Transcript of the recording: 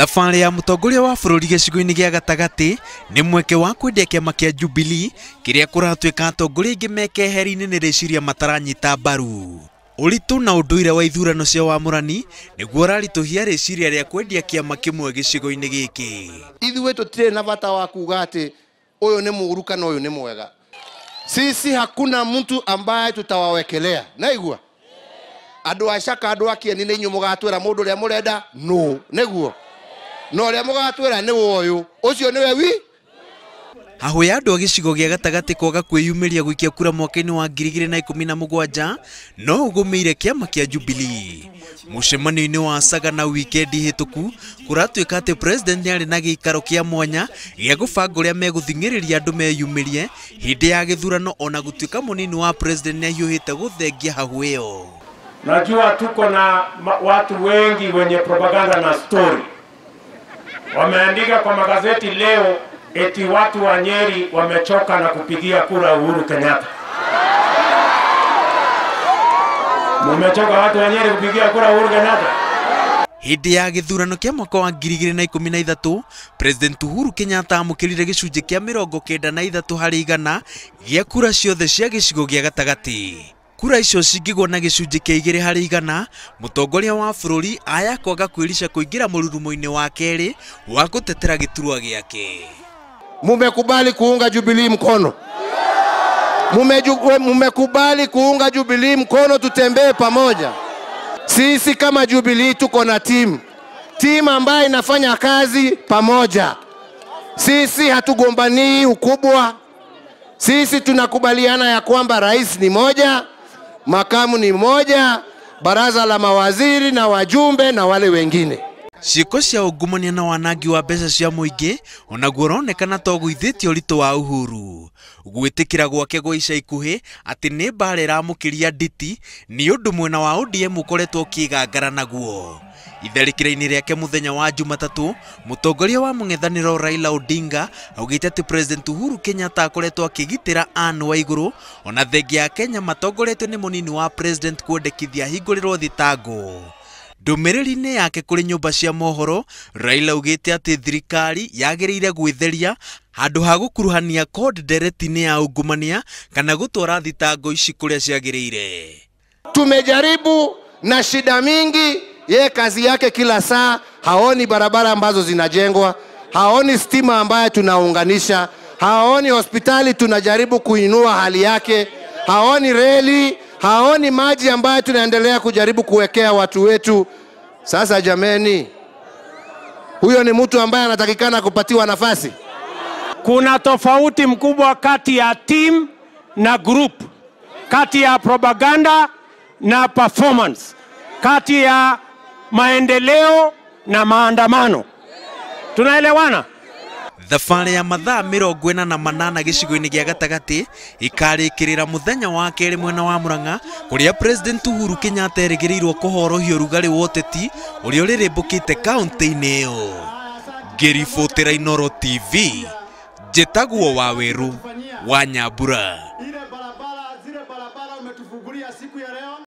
Thabarĩ ya mũtongoria wa bũrũri gĩcigo-inĩ gĩa gatagati nĩ mweke wa kwendia kĩama kĩa Jubilee kĩrĩa kũratuĩka atongoria aingĩ mekeheri-inĩ nĩ rĩciria mataranyita mbaru. Ũritũ na ũndũire wa ithurano cia wamũrani nĩguo ũraritũhia rĩciria rĩa kwendia kĩama kĩmwe gĩcigo-inĩ gĩkĩ. Ithuĩ tũtirĩ na bata wa kuuga atĩ ũyũ nĩ mũũru kana ũyũ nĩ mwega. Sisi hakuna mtu ambaye tutawawekelea. Naigua? Andũ a Shaka andũ a Kieni nĩ inyuĩ mũgatwĩra mũndũ ũrĩa mũrenda no. Nĩguo? No ũrĩa mũgatwĩra nĩ ũyũ. Ũcio nĩwe wi? Hahũ ya andũ a gĩcigo gĩa gatagati kwaga kwĩyumĩria gũikia kura mwaka-inĩ wa 2017 no ũgũmĩire kĩama kĩa Jubilee. Mũcemanio-inĩ wa Sagana wikendi hĩtũku kũratuĩka atĩ president nĩarĩ na gĩikaro kĩa mwanya gĩa gũbanga ũrĩa megũthing'ĩrĩria andũ meyumĩrie hĩndĩ ya gĩthurano, ona gũtuĩka mũnini wa president nĩahiũhĩte gũthengia hahũ ĩyo. Najua tuko na watu wengi wenye propaganda na story. Wameandika kwa magazeti leo eti watu wa Nyeri wamechoka na kupigia kura Uhuru Kenyatta. Mumechoka watu wa Nyeri kupigia kura Uhuru Kenyatta? Hĩndĩ ya gĩthurano kĩa mwaka wa 2013, President Uhuru Kenyatta amũkĩrire gĩcunjĩ kĩa 93% harĩ igana gĩa kura ciothe cia gĩcigo gĩa gatagati. Kura icio cingĩgwo na gĩcunjĩ kĩa 2 harĩ igana, mũtongoria wa bũrũri aya kwaga kwĩrisha kũingĩra mũrurumo-inĩ wa kerĩ wa gũtetera gĩturwa gĩake. Mumekubali kuunga Jubilee mkono. Mumekubali kuunga Jubilee mkono, tutembee pamoja. Sisi kama Jubilee tuko na team ambayo inafanya kazi pamoja. Sisi hatugombanii ukubwa. Sisi tunakubaliana ya kwamba rais ni moja, makamu ni moja, baraza la mawaziri na wajumbe na wale wengine. Ciĩko cia ungumania na wanangi wa mbeca cia mũingĩ onaguo ũronekana to gũithĩtie ũritũ wa Uhuru. Gwĩtĩkĩra gwake gwa ica ikuhĩ atĩ nĩ mbara ĩramũkĩria nditi nĩ ũndũ mwena wa ODM ũkoretwo ũkĩgangara naguo. Itharĩkĩra-inĩ rĩake mũthenya wa Jumatatũ, mũtongoria wa mũng'ethanĩro Raila Odinga augĩte atĩ President Uhuru Kenyatta akoretwo akĩgitĩra Anne Waigũrũ, ona thengia ya Kenya matongoretio nĩ mũnini wa president kwendekithia hingũrĩrwo thitango. Ndũmĩrĩri-inĩ yake kũrĩ nyũmba cia mohoro, Raila augĩte atĩ thirikari yagĩrĩire gwĩtheria handũ ha gũkuruhania code direct-inĩ ya ungumania kana gũtwara thitango ici kũrĩa ciagĩrĩire. Tumejaribu na shida mingi, ye kazi yake kila saa, haoni barabara ambazo zinajengwa, haoni stima ambayo tunaunganisha, haoni hospitali tunajaribu kuinua hali yake, haoni reli, haoni maji ambayo tunaendelea kujaribu kuwekea watu wetu. Sasa jameni, huyo ni mtu ambaye anatakikana kupatiwa nafasi? Kuna tofauti mkubwa kati ya team na group, kati ya propaganda na performance, kati ya maendeleo na maandamano. Tunaelewana? Thabarĩ ya mathaa 48 gĩcigo-inĩ gĩa gatagati ikarĩkĩrĩra mũthenya wa kerĩ mwena wa Murang'a, kũrĩa President Uhuru Kenyatta erĩgĩrĩirwo kũhorohia ũrugarĩ wa ũteti ũrĩa ũrĩrĩmbũkĩte kaunti-inĩ ĩyo. Ngĩribotera Inooro TV, njĩtagwo Waweru wa Nyambura.